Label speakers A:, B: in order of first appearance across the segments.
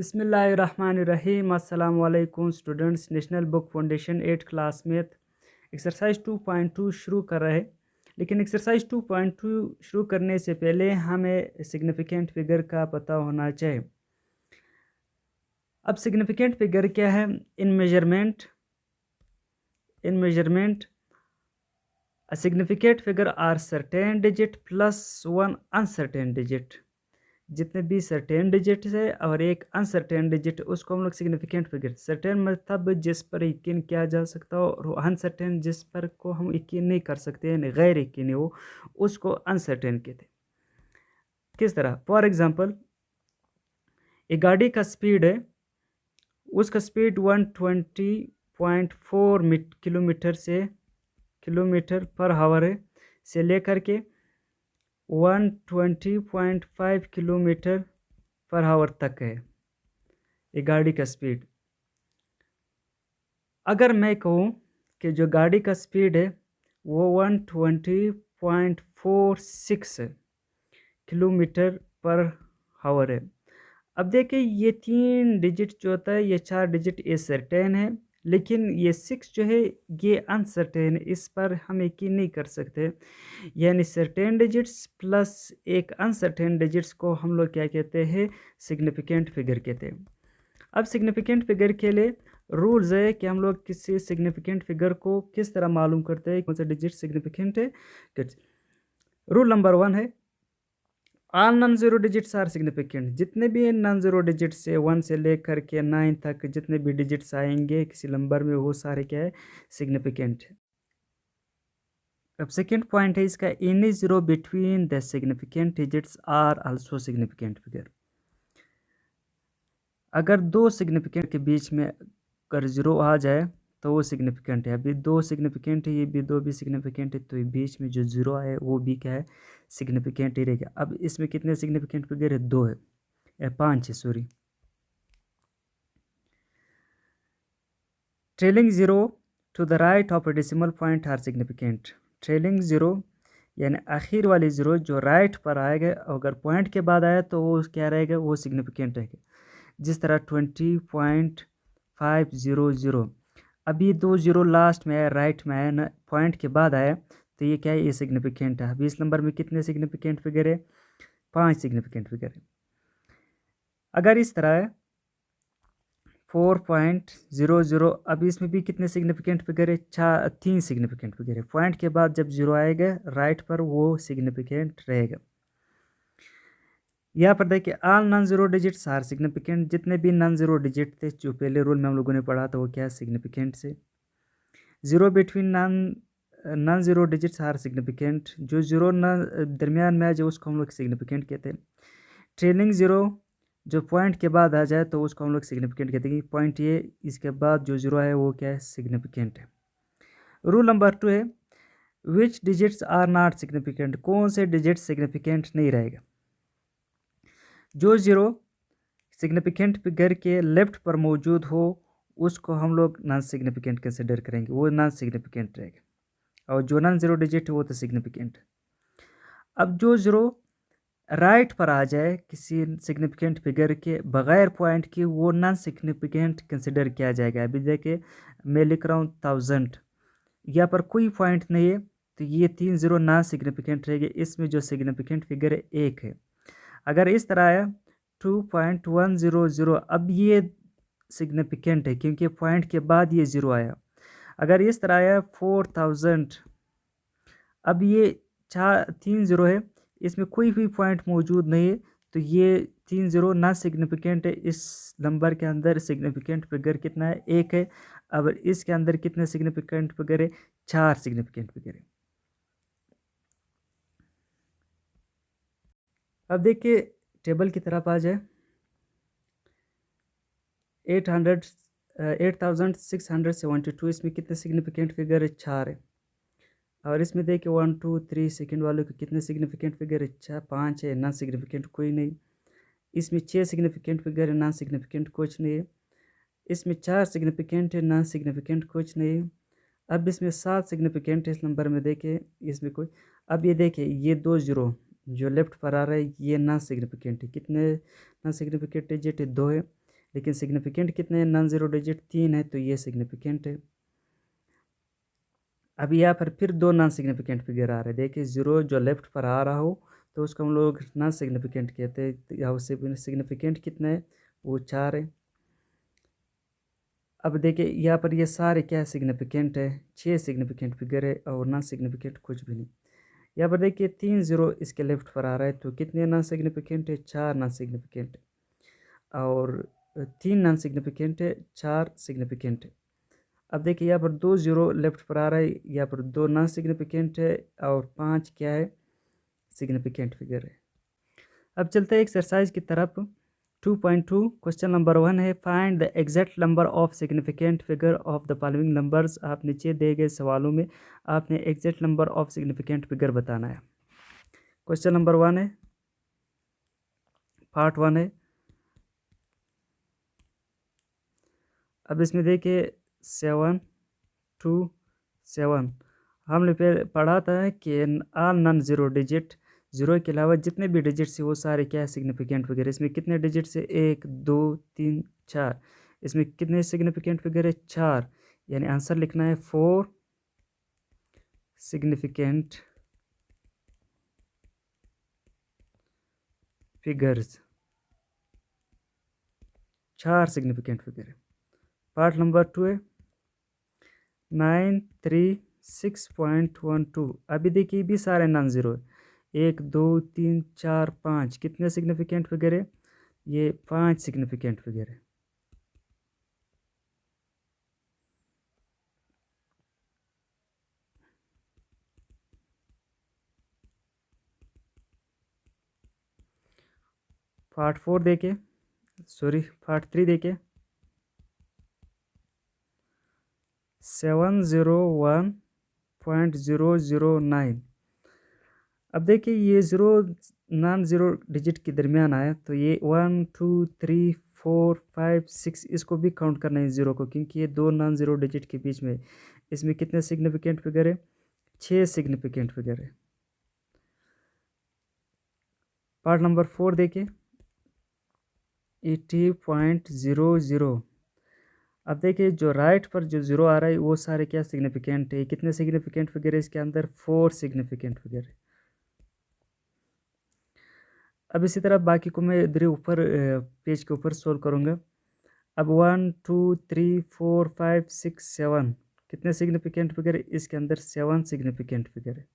A: बिस्मिल्लाहिर्रहमानिर्रहीम। अस्सलाम वालेकुम students. National book foundation 8 class math exercise 2.2 शुरू कर रहे हैं। लेकिन एक्सरसाइज 2.2 शुरू करने से पहले हमें सिग्निफिकेंट फिगर का पता होना चाहिए। अब सिग्निफिकेंट फिगर क्या है? इन measurement a significant figure are certain digit plus one uncertain digit। जितने भी सर्टेन डिजिट है और एक अनसर्टेन डिजिट, उसको हम लोग सिग्निफिकेंट फिगर। सर्टेन मतलब जिस पर यकीन किया जा सकता हो, और अनसर्टेन जिस पर को हम यकीन नहीं कर सकते, यानी गैर यकीनी हो, उसको अनसर्टेन कहते हैं। किस तरह? फॉर एग्जांपल, एक गाड़ी का स्पीड है, उसका स्पीड 120.4 किलोमीटर पर आवर है, से लेकर के 120.5 किलोमीटर पर आवर तक है ये गाड़ी का स्पीड। अगर मैं कहूँ कि जो गाड़ी का स्पीड है वो 120.46 किलोमीटर पर आवर है। अब देखिए, ये 3 डिजिट जो होता है, ये 4 डिजिट ये सर्टेन है, लेकिन ये 6 जो है ये अनसर्टेन है, इस पर हम यकीन नहीं कर सकते। यानी सर्टेन डिजिट्स प्लस एक अनसर्टेन डिजिट्स को हम लोग क्या कहते हैं? सिग्निफिकेंट फिगर कहते हैं। अब सिग्निफिकेंट फिगर के लिए रूल्स है कि हम लोग किसी सिग्निफिकेंट फिगर को किस तरह मालूम करते हैं कौन सा डिजिट सिग्निफिकेंट है। रूल नंबर 1 है, all non zero digits are significant. जितने भी नॉन जीरो डिजिट्स है 1 से लेकर के 9 तक, जितने भी डिजिट्स आएंगे किसी नंबर में, वो सारे क्या है? सिग्निफिकेंट है। अब सेकेंड पॉइंट है इसका, any zero between the significant digits are also significant figure. अगर दो सिग्निफिकेंट के बीच में अगर ज़ीरो आ जाए तो वो सिग्निफिकेंट है। अभी दो सिग्निफिकेंट है, ये भी दो भी सिग्निफिकेंट है, तो ये बीच में जो ज़ीरो है वो भी क्या है? सिग्निफिकेंट ही रहेगा। अब इसमें कितने सिग्निफिकेंट फिगर है? 2 है, 5 है, sorry. Trailing zero to the right of a decimal point are significant. Trailing zero यानी आखिर वाली ज़ीरो जो राइट पर आएगा, अगर पॉइंट के बाद आया तो वो क्या रहेगा? वो सिग्निफिकेंट रहेगा। जिस तरह 20.500, अभी 2 ज़ीरो लास्ट में आया, राइट में आया ना, पॉइंट के बाद आया, तो ये क्या है? ये सिग्निफिकेंट है। अभी इस नंबर में कितने सिग्निफिकेंट फिगर है? 5 सिग्निफिकेंट फिगर है। अगर इस तरह है 4.00, अभी इसमें भी कितने सिग्निफिकेंट फिगर है? 3 सिग्निफिकेंट फिगर है। पॉइंट के बाद जब ज़ीरो आएगा राइट पर, वो सिग्निफिकेंट रहेगा। यहाँ पर देखिए, all non zero digits are significant. जितने भी नॉन जीरो डिजिट थे जो पहले रूल में हम लोगों ने पढ़ा था, वो क्या है? सिग्निफिकेंट से। Zero between non zero digits are significant. जो जीरो दरमियान में आ जाए उसको हम लोग सिग्निफिकेंट कहते हैं। ट्रेलिंग जीरो जो पॉइंट के बाद आ जाए तो उसको हम लोग सिग्निफिकेंट कहते हैं। पॉइंट ये, इसके बाद जो जीरो है वो क्या है? सिग्निफिकेंट है। रूल नंबर 2 है, विच डिजिट्स आर नॉट सिग्निफिकेंट। कौन से डिजिट सिग्निफिकेंट नहीं रहेगा? जो जीरो सिग्निफिकेंट फिगर के लेफ्ट पर मौजूद हो उसको हम लोग नॉन सिग्निफिकेंट कंसिडर करेंगे, वो नॉन सिग्निफिकेंट रहेगा। और जो नॉन जीरो डिजिट है वो तो सिग्निफिकेंट। अब जो जीरो राइट पर आ जाए किसी सिग्निफिकेंट फिगर के बगैर पॉइंट के, वो नॉन सिग्निफिकेंट कंसिडर किया जाएगा। अभी देखिए, मैं लिख रहा हूँ 1000, यहाँ पर कोई पॉइंट नहीं है, तो ये 3 जीरो नॉन सिग्निफिकेंट रहेगा। इसमें जो सिग्निफिकेंट फिगर है 1 है। अगर इस तरह आया 2.100, अब ये सिग्निफिकेंट है क्योंकि पॉइंट के बाद ये ज़ीरो आया। अगर इस तरह आया 4000, अब ये 3 ज़ीरो है, इसमें कोई भी पॉइंट मौजूद नहीं है, तो ये 3 ज़ीरो ना सिग्निफिकेंट है। इस नंबर के अंदर सिग्निफिकेंट फिगर कितना है? 1 है। अब इसके अंदर कितने सिग्निफिकेंट फिगर है? 4 सिग्निफिकेंट फिगर है। अब देखिए, टेबल की तरफ आ जाए। 8672, इसमें कितने सिग्निफिकेंट फिगर है? 4 है। और इसमें देखिए 1 2 3 सेकेंड वालों के कितने सिग्निफिकेंट फिगर है? 5 है, नॉन सिग्निफिकेंट कोई नहीं। इसमें 6 सिग्निफिकेंट फिगर है, नॉन सिग्निफिकेंट कुछ नहीं है। इसमें 4 सिग्निफिकेंट है, नॉन सिग्निफिकेंट कुछ नहीं है। अब इसमें 7 सिग्निफिकेंट है इस नंबर में, देखिए इसमें कोई। अब ये देखिए, ये 2 ज़ीरो जो लेफ्ट पर आ रहा है ये नॉन सिग्निफिकेंट है। कितने नॉन सिग्निफिकेंट डिजिट है? 2 है। लेकिन सिग्निफिकेंट कितने हैं, नॉन ज़ीरो डिजिट 3 है, तो ये सिग्निफिकेंट है। अब यहाँ पर फिर दो नॉन सिग्निफिकेंट फिगर आ रहे हैं। देखिए 0 जो लेफ्ट पर आ रहा हो तो उसको हम लोग नॉन सिग्निफिकेंट कहते हैं। तो यहाँ से सिग्निफिकेंट कितना है, वो 4 है। अब देखिए यहाँ पर ये सारे क्या सिग्निफिकेंट है, 6 सिग्निफिकेंट फिगर है और नॉन सिग्निफिकेंट कुछ भी नहीं। यहाँ पर देखिए 3 0 इसके लेफ्ट पर आ रहा है, तो कितने नॉन सिग्निफिकेंट है, 4 नॉन सिग्निफिकेंट है। और 3 नॉन सिग्निफिकेंट है, 4 सिग्निफिकेंट है। अब देखिए यहाँ पर 2 0 लेफ्ट पर आ रहा है, यहाँ पर 2 नॉन सिग्निफिकेंट है और 5 क्या है, सिग्निफिकेंट फिगर है। अब चलते हैं एक्सरसाइज की तरफ। 2.2 क्वेश्चन नंबर 1 है, find the exact number of significant figure of the following numbers. आप नीचे दिए गए सवालों में आपने exact number of significant figure बताना है। क्वेश्चन नंबर 1 है, पार्ट 1 है। अब इसमें देखिए 7 2 7 हमने पढ़ा था कि all non zero digit, zero के अलावा जितने भी डिजिट्स है वो सारे क्या है, सिग्निफिकेंट फिगर। इसमें कितने डिजिट्स है, 1 2 3 4। इसमें कितने सिग्निफिकेंट फिगर है, 4। यानी आंसर लिखना है 4 सिग्निफिकेंट फिगर्स, 4 सिग्निफिकेंट फिगर है। पार्ट नंबर 2 है 936.12। अभी देखिए भी सारे नॉन ज़ीरो है, 1 2 3 4 5। कितने सिग्निफिकेंट फिगर है, ये 5 सिग्निफिकेंट फिगर है। पार्ट 4 देखे, सॉरी पार्ट 3 देखे, 701.009। अब देखिए ये ज़ीरो नॉन ज़ीरो डिजिट के दरमियान आया, तो ये 1 2 3 4 5 6 इसको भी काउंट करना है ज़ीरो को, क्योंकि ये दो नॉन ज़ीरो डिजिट के बीच में। इसमें कितने सिग्निफिकेंट फिगर है, 6 सिग्निफिकेंट फिगर है। पार्ट नंबर 4 देखिए 80.00। अब देखिए जो राइट पर जो ज़ीरो आ रहा है वो सारे क्या सिग्निफिकेंट है। कितने सिग्निफिकेंट फिगर है इसके अंदर, 4 सिग्निफिकेंट फिगर है। अब इसी तरह बाकी को मैं इधर ऊपर पेज के ऊपर सोल्व करूँगा। अब 1 2 3 4 5 6 7 कितने सिग्निफिकेंट फिगर है, इसके अंदर 7 सिग्निफिकेंट फिगर है।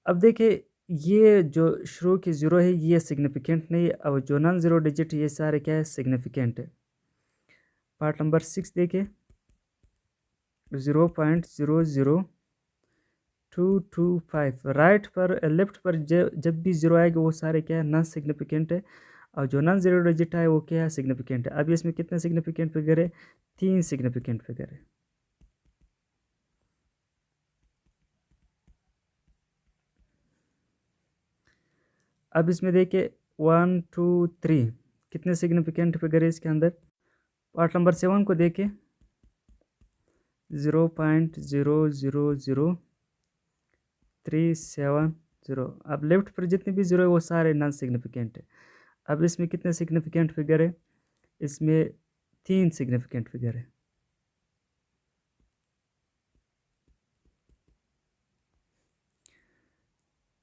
A: अब देखिए ये जो शुरू की ज़ीरो है ये सिग्निफिकेंट नहीं है, और जो नॉन ज़ीरो डिजिट ये सारे क्या है, सिग्निफिकेंट है। पार्ट नंबर 6 देखिए 0.00225। राइट पर लेफ्ट पर जब भी ज़ीरो आएगा वो सारे क्या है, नॉन सिग्निफिकेंट है, और जो नॉन ज़ीरो डिजिट है वो क्या है, सिग्निफिकेंट है। अब इसमें कितने सिग्निफिकेंट फिगर है, 3 सिग्निफिकेंट फिगर है। अब इसमें देखिए 1 2 3 कितने सिग्निफिकेंट फिगर है इसके अंदर। पार्ट नंबर 7 को देखिए 0.000370। अब लेफ्ट पर जितने भी ज़ीरो है वो सारे नॉन सिग्निफिकेंट है। अब इसमें कितने सिग्निफिकेंट फिगर है, इसमें 3 सिग्निफिकेंट फिगर है।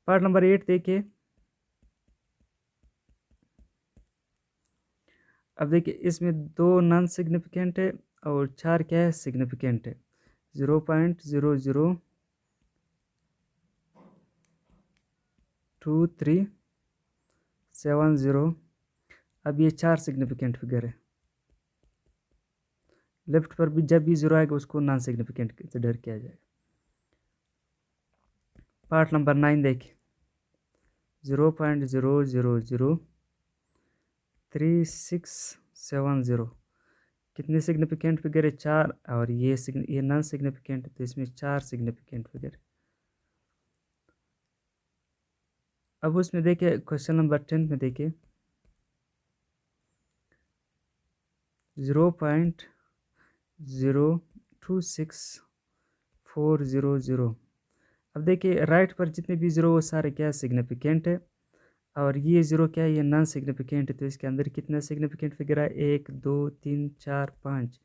A: पार्ट नंबर 8 देखिए, अब देखिए इसमें 2 नॉन सिग्निफिकेंट है और 4 क्या है, सिग्निफिकेंट है। 0.00237 अब ये 4 सिग्निफिकेंट फिगर है। लेफ्ट पर भी जब भी ज़ीरो आएगा उसको नॉन सिग्निफिकेंट कंसिडर किया जाएगा। पार्ट नंबर 9 देखिए 0.0003670 कितने सिग्निफिकेंट फिगर है, 4, और ये नॉन सिग्निफिकेंट है, तो इसमें 4 सिग्निफिकेंट फिगर है। अब उसमें देखिए क्वेश्चन नंबर 10 में देखिए 0.026400। अब देखिए राइट पर जितने भी ज़ीरो वो सारे क्या सिग्निफिकेंट है, और ये ज़ीरो क्या है, ये नॉन सिग्निफिकेंट है, तो इसके अंदर कितना सिग्निफिकेंट फिगर है, 1 2 3 4 5,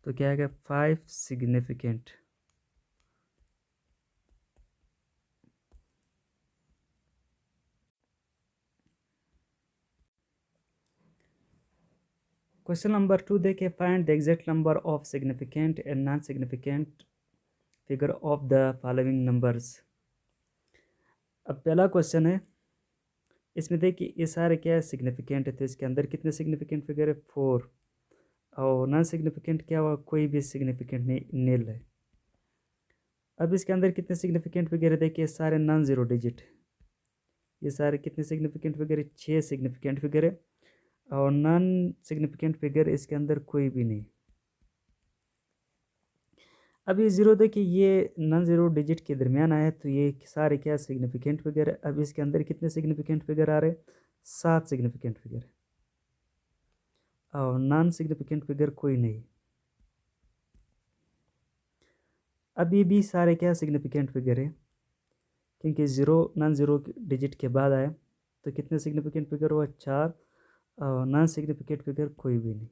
A: तो क्या आएगा 5 सिग्निफिकेंट। क्वेश्चन नंबर 2 देखिए, find the exact number of significant and non significant figure of the following numbers. अब पहला क्वेश्चन है, इसमें देखिए ये सारे क्या है, सिग्निफिकेंट है, तो इसके अंदर कितने सिग्निफिकेंट फिगर है, 4, और नॉन सिग्निफिकेंट क्या हुआ, कोई भी सिग्निफिकेंट नहीं, नील है। अब इसके अंदर कितने सिग्निफिकेंट फिगर है, देखिए सारे नॉन ज़ीरो डिजिट है, ये सारे कितने सिग्निफिकेंट फिगर है, 6 सिग्निफिकेंट फिगर है, और नॉन सिग्निफिकेंट फिगर इसके अंदर कोई भी नहीं। अब ये ज़ीरो देखिए ये नॉन ज़ीरो डिजिट के दरमियान आया है, तो ये सारे क्या सिग्निफिकेंट फिगर है। अब इसके अंदर कितने सिग्निफिकेंट फिगर आ रहे हैं, 7 सिग्निफिकेंट फिगर है, और नॉन सिग्निफिकेंट फिगर कोई नहीं। अब ये भी सारे क्या सिग्निफिकेंट फिगर है, क्योंकि ज़ीरो नॉन ज़ीरो डिजिट के बाद आया, तो कितने सिग्निफिकेंट फिगर हुआ, 4, और नॉन सिग्निफिकेंट फिगर कोई भी नहीं।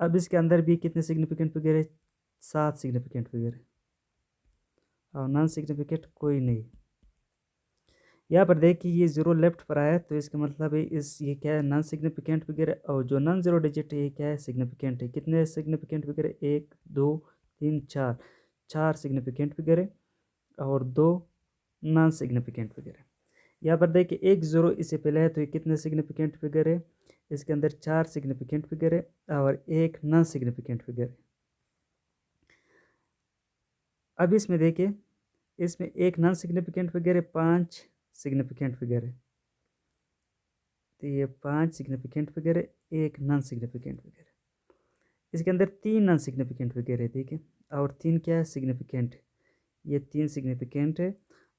A: अब इसके अंदर भी कितने सिग्निफिकेंट फिगर है, 7 सिग्निफिकेंट फिगर है, और नॉन सिग्निफिकेंट कोई नहीं। यहाँ पर देखिए ये ज़ीरो लेफ्ट पर आया, तो इसका मतलब है इस ये क्या है, नॉन सिग्निफिकेंट फिगर है, और जो नॉन ज़ीरो डिजिट है ये क्या है, सिग्निफिकेंट है। कितने सिग्निफिकेंट फिगर है, 1 2 3 4, 4 सिग्निफिकेंट फिगर है और 2 नॉन सिग्निफिकेंट फिगर है। यहाँ पर देखिए एक ज़ीरो इससे पहले है, तो ये कितने सिग्निफिकेंट फिगर है, इसके अंदर 4 सिग्निफिकेंट फिगर है और एक नॉन सिग्निफिकेंट फिगर है। अब इसमें देखिए, इसमें एक नॉन सिग्निफिकेंट फिगर है, 5 सिग्निफिकेंट फिगर है, तो ये 5 सिग्निफिकेंट फिगर है, एक नॉन सिग्निफिकेंट फिगर है। इसके अंदर 3 नॉन सिग्निफिकेंट फिगर है, ठीक है, और 3 क्या है, सिग्निफिकेंट, ये 3 सिग्निफिकेंट है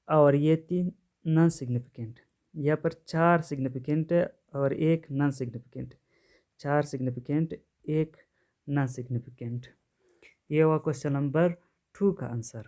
A: और ये 3 नॉन सिग्निफिकेंट। यहाँ पर 4 सिग्निफिकेंट है और एक नॉन सिग्निफिकेंट, 4 सिग्निफिकेंट, एक नॉन सिग्निफिकेंट। ये हुआ क्वेश्चन नंबर 2 का आंसर।